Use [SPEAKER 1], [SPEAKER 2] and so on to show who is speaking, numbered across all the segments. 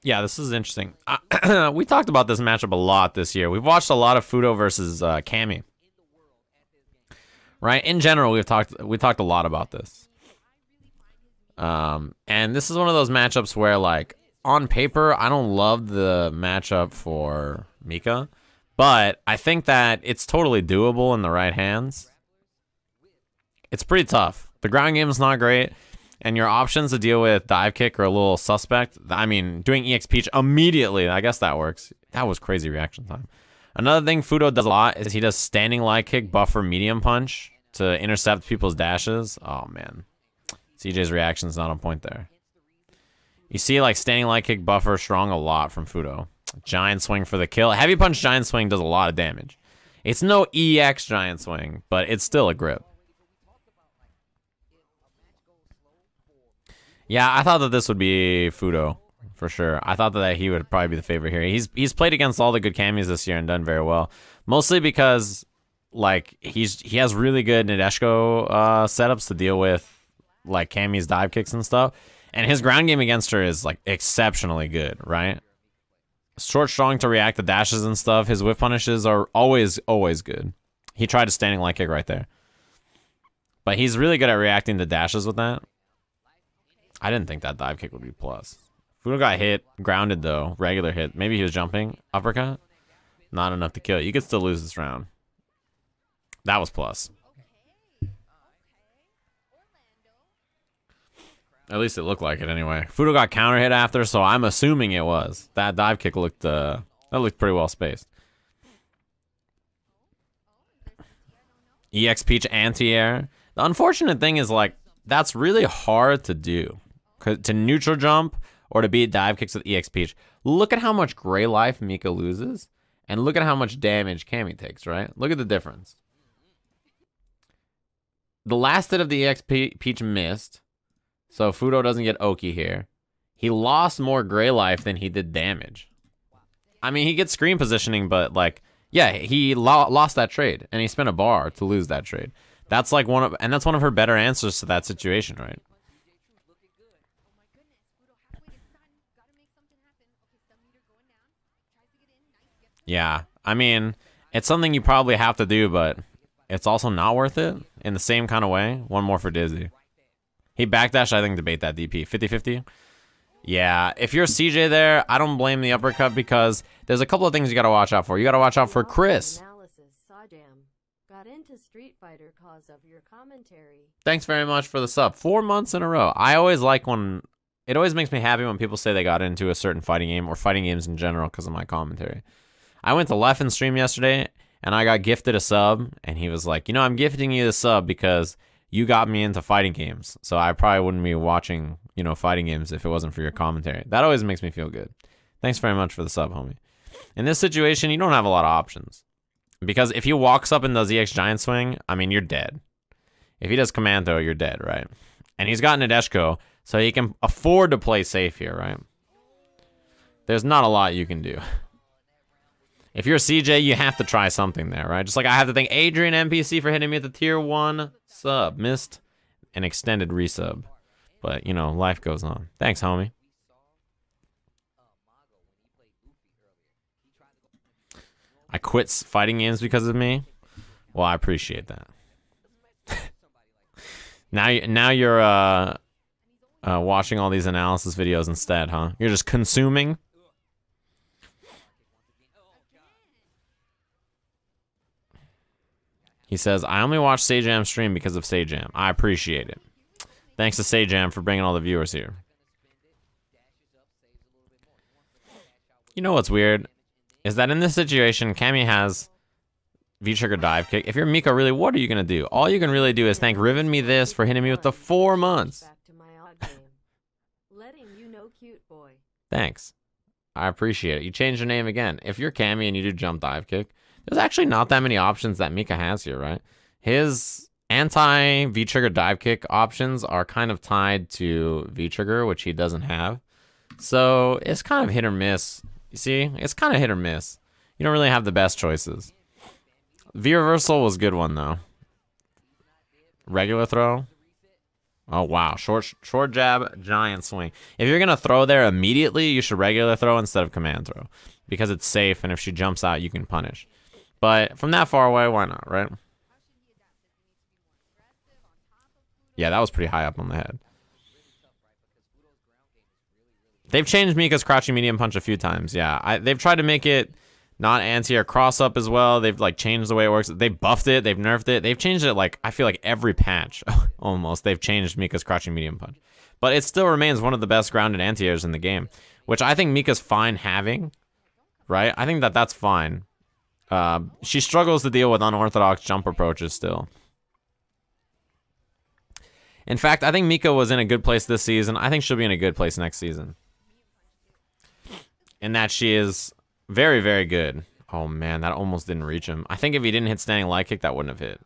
[SPEAKER 1] Yeah, this is interesting. We talked about this matchup a lot this year. We've watched a lot of Fuudo versus Cammy. Right? In general, we talked a lot about this. And this is one of those matchups where, like, on paper, I don't love the matchup for Mika, but I think that it's totally doable in the right hands. It's pretty tough. The ground game is not great, and your options to deal with dive kick are a little suspect. I mean, doing EX Peach immediately, I guess that works. That was crazy reaction time. Another thing Fuudo does a lot is he does standing light kick, buffer, medium punch to intercept people's dashes. Oh, man. CJ's reaction is not on point there. You see, like, standing light kick, buffer, strong a lot from Fuudo. Giant swing for the kill. Heavy punch giant swing does a lot of damage. It's no EX giant swing, but it's still a grip. Yeah, I thought that this would be Fuudo, for sure. I thought that he would probably be the favorite here. He's played against all the good camis this year and done very well. Mostly because, like, he has really good Nadeshiko setups to deal with, like, Cammy's dive kicks and stuff. And his ground game against her is, like, exceptionally good, right? Short, strong to react to dashes and stuff. His whip punishes are always good. He tried a standing light kick right there. But he's really good at reacting to dashes with that. I didn't think that dive kick would be plus. Fuudo got hit, grounded though, regular hit. Maybe he was jumping, uppercut. Not enough to kill. You could still lose this round. That was plus. At least it looked like it anyway. Fuudo got counter hit after, so I'm assuming it was. That dive kick looked pretty well spaced. EX Peach anti-air. The unfortunate thing is, like, that's really hard to do. To neutral jump or to beat dive kicks with EX Peach. Look at how much gray life Mika loses, and look at how much damage Cammy takes, right? Look at the difference. The last hit of the EX Peach missed, so Fuudo doesn't get Oki here. He lost more gray life than he did damage. I mean, he gets screen positioning, but, like, yeah, he lost that trade, and he spent a bar to lose that trade. That's like that's one of her better answers to that situation, right? Yeah, I mean, it's something you probably have to do, but it's also not worth it in the same kind of way. One more for Dizzy. He backdashed, I think, to bait that DP. 50-50? Yeah, if you're CJ there, I don't blame the uppercut because there's a couple of things you got to watch out for. You got to watch out for Chris.
[SPEAKER 2] Sajam got into Street Fighter cause of your commentary.
[SPEAKER 1] Thanks very much for the sub. 4 months in a row. I always like when... It always makes me happy when people say they got into a certain fighting game or fighting games in general because of my commentary. I went to Leffen's stream yesterday and I got gifted a sub and he was like, you know, I'm gifting you the sub because you got me into fighting games. So I probably wouldn't be watching, you know, fighting games if it wasn't for your commentary. That always makes me feel good. Thanks very much for the sub, homie. In this situation, you don't have a lot of options. Because if he walks up and does EX Giant Swing, I mean, you're dead. If he does Command Throw, you're dead, right? And he's got Nadeshiko, so he can afford to play safe here, right? There's not a lot you can do. If you're CJ, you have to try something there, right? Just like I have to thank Adrian NPC for hitting me at the tier 1 sub. Missed an extended resub. But, you know, life goes on. Thanks, homie. I quit fighting games because of me? Well, I appreciate that. now you're watching all these analysis videos instead, huh? You're just consuming? He says, I only watch Sajam stream because of Sajam. I appreciate it. Thanks to Sajam for bringing all the viewers here. You know what's weird? Is that in this situation, Cammy has V-trigger dive kick. If you're Mika, really, what are you going to do? All you can really do is thank Riven Me This for hitting me with the 4 months. Thanks. I appreciate it. You changed your name again. If you're Cammy and you do jump dive kick, there's actually not that many options that Mika has here, right? His anti-V-trigger dive kick options are kind of tied to V-trigger, which he doesn't have. So it's kind of hit or miss. You see? It's kind of hit or miss. You don't really have the best choices. V-reversal was a good one, though. Regular throw. Oh, wow. Short jab, giant swing. If you're going to throw there immediately, you should regular throw instead of command throw. Because it's safe, and if she jumps out, you can punish. But from that far away, why not, right? Yeah, that was pretty high up on the head. They've changed Mika's crouching medium punch a few times, yeah. They've tried to make it not anti-air cross-up as well. They've, like, changed the way it works. They buffed it. They've nerfed it. They've changed it, like, I feel like every patch, almost. They've changed Mika's crouching medium punch. But it still remains one of the best grounded anti-airs in the game, which I think Mika's fine having, right? I think that that's fine. She struggles to deal with unorthodox jump approaches still. In fact, I think Mika was in a good place this season. I think she'll be in a good place next season. In that she is very, very good. Oh, man, that almost didn't reach him. I think if he didn't hit standing light kick, that wouldn't have hit.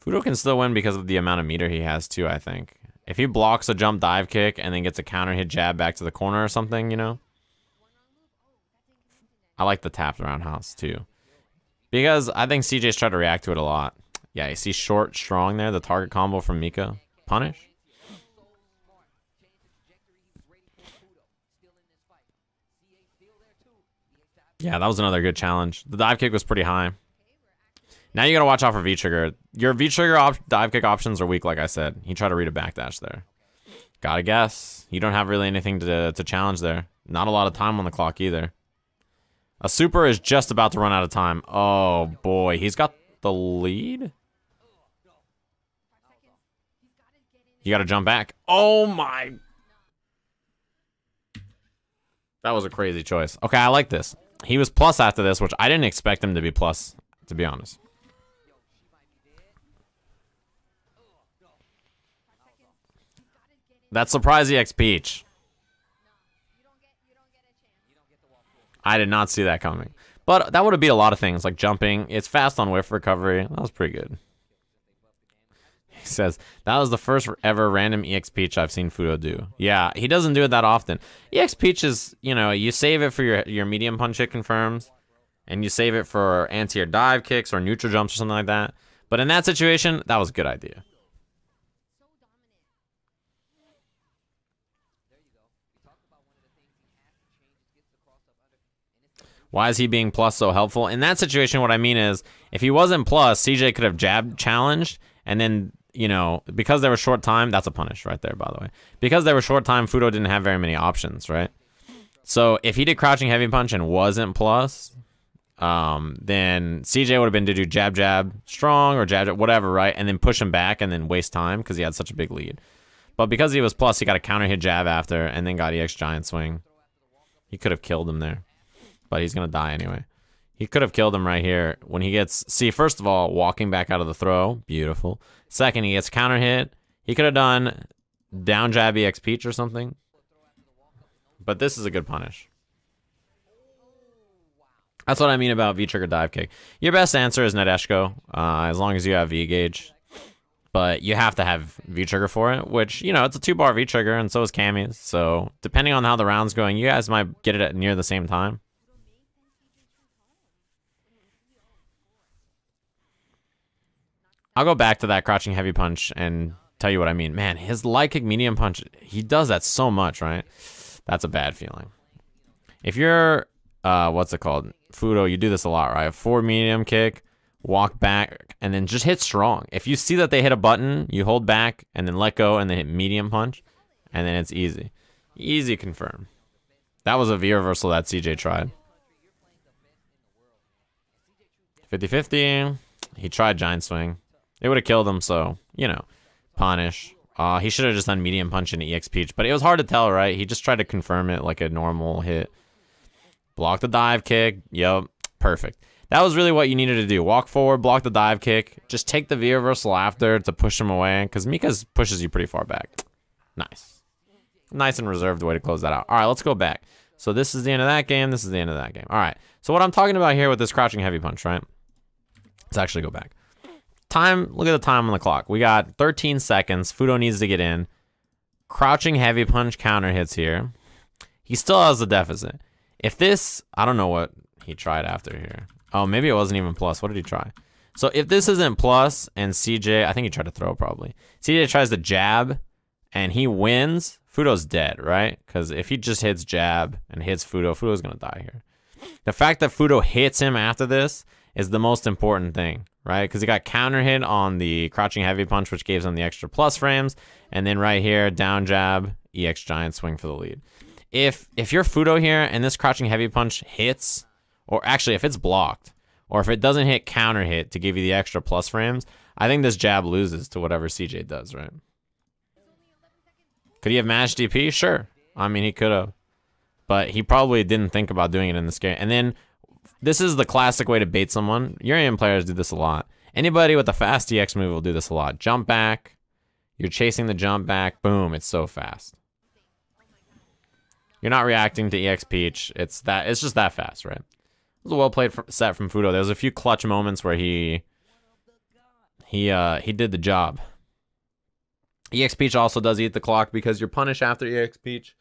[SPEAKER 1] Fuudo can still win because of the amount of meter he has, too, I think. If he blocks a jump dive kick and then gets a counter hit jab back to the corner or something, you know? I like the tapped roundhouse, too. Because I think CJ's tried to react to it a lot. Yeah, you see short, strong there, the target combo from Mika. Punish. Yeah, that was another good challenge. The dive kick was pretty high. Now you gotta watch out for V-trigger. Your V-trigger dive kick options are weak, like I said. He tried to read a backdash there. Gotta guess. You don't have really anything to challenge there. Not a lot of time on the clock either. A super is just about to run out of time. Oh, boy. He's got the lead? You gotta jump back. Oh, my. That was a crazy choice. Okay, I like this. He was plus after this, which I didn't expect him to be plus, to be honest. That's Surprise EX Peach. I did not see that coming. But that would have beat a lot of things, like jumping. It's fast on whiff recovery. That was pretty good. He says, that was the first ever random EX Peach I've seen Fuudo do. Yeah, he doesn't do it that often. EX Peach is, you know, you save it for your medium punch hit confirms, and you save it for anti-air dive kicks or neutral jumps or something like that. But in that situation, that was a good idea. Why is he being plus so helpful? In that situation, what I mean is, if he wasn't plus, CJ could have jab challenged, and then, you know, because there was short time, that's a punish right there, by the way. Because there was short time, Fuudo didn't have very many options, right? So if he did crouching heavy punch and wasn't plus, then CJ would have been to do jab, jab, strong, or jab, jab, whatever, right? And then push him back and then waste time because he had such a big lead. But because he was plus, he got a counter hit jab after, and then got EX giant swing. He could have killed him there. But he's going to die anyway. He could have killed him right here. When he gets... See, first of all, walking back out of the throw. Beautiful. Second, he gets counter hit. He could have done down jab EX Peach or something. But this is a good punish. That's what I mean about V-trigger dive kick. Your best answer is Nadeshko, as long as you have V-gauge. But you have to have V-trigger for it, which, you know, it's a 2-bar V-trigger, and so is Cammy's. So, depending on how the round's going, you guys might get it at near the same time. I'll go back to that crouching heavy punch and tell you what I mean. Man, his light kick medium punch, he does that so much, right? That's a bad feeling. If you're, what's it called? Fuudo, you do this a lot, right? Forward medium kick, walk back, and then just hit strong. If you see that they hit a button, you hold back and then let go and then hit medium punch, and then it's easy. Easy confirm. That was a V reversal that CJ tried. 50-50. He tried giant swing. It would have killed him, so, you know, punish. He should have just done medium punch into EX Peach, but it was hard to tell, right? He just tried to confirm it like a normal hit. Block the dive kick. Yep, perfect. That was really what you needed to do. Walk forward, block the dive kick. Just take the V reversal after to push him away, because Mika's pushes you pretty far back. Nice. Nice and reserved way to close that out. All right, let's go back. So this is the end of that game. This is the end of that game. All right, so what I'm talking about here with this crouching heavy punch, right? Let's actually go back. Time, look at the time on the clock. We got 13 seconds. Fuudo needs to get in. Crouching heavy punch counter hits here. He still has the deficit. If this, I don't know what he tried after here. Oh, maybe it wasn't even plus. What did he try? So if this isn't plus and CJ, I think he tried to throw probably. CJ tries to jab and he wins, Fuudo's dead, right? Because if he just hits jab and hits Fuudo, Fuudo's going to die here. The fact that Fuudo hits him after this is the most important thing, right? Because he got counter hit on the crouching heavy punch, which gives him the extra plus frames. And then right here, down jab, EX giant swing for the lead. If you're Fuudo here and this crouching heavy punch hits, or actually if it's blocked, or if it doesn't hit counter hit to give you the extra plus frames, I think this jab loses to whatever CJ does, right? Could he have mashed DP? Sure. I mean, he could have. But he probably didn't think about doing it in this game. And then, this is the classic way to bait someone. Urian players do this a lot. Anybody with a fast EX move will do this a lot. Jump back. You're chasing the jump back. Boom, it's so fast. You're not reacting to EX Peach. It's just that fast, right? It was a well-played set from Fuudo. There was a few clutch moments where he did the job. EX Peach also does eat the clock because you're punished after EX Peach.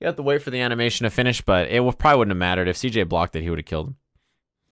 [SPEAKER 1] You have to wait for the animation to finish, but it probably wouldn't have mattered. If CJ blocked it, he would have killed him.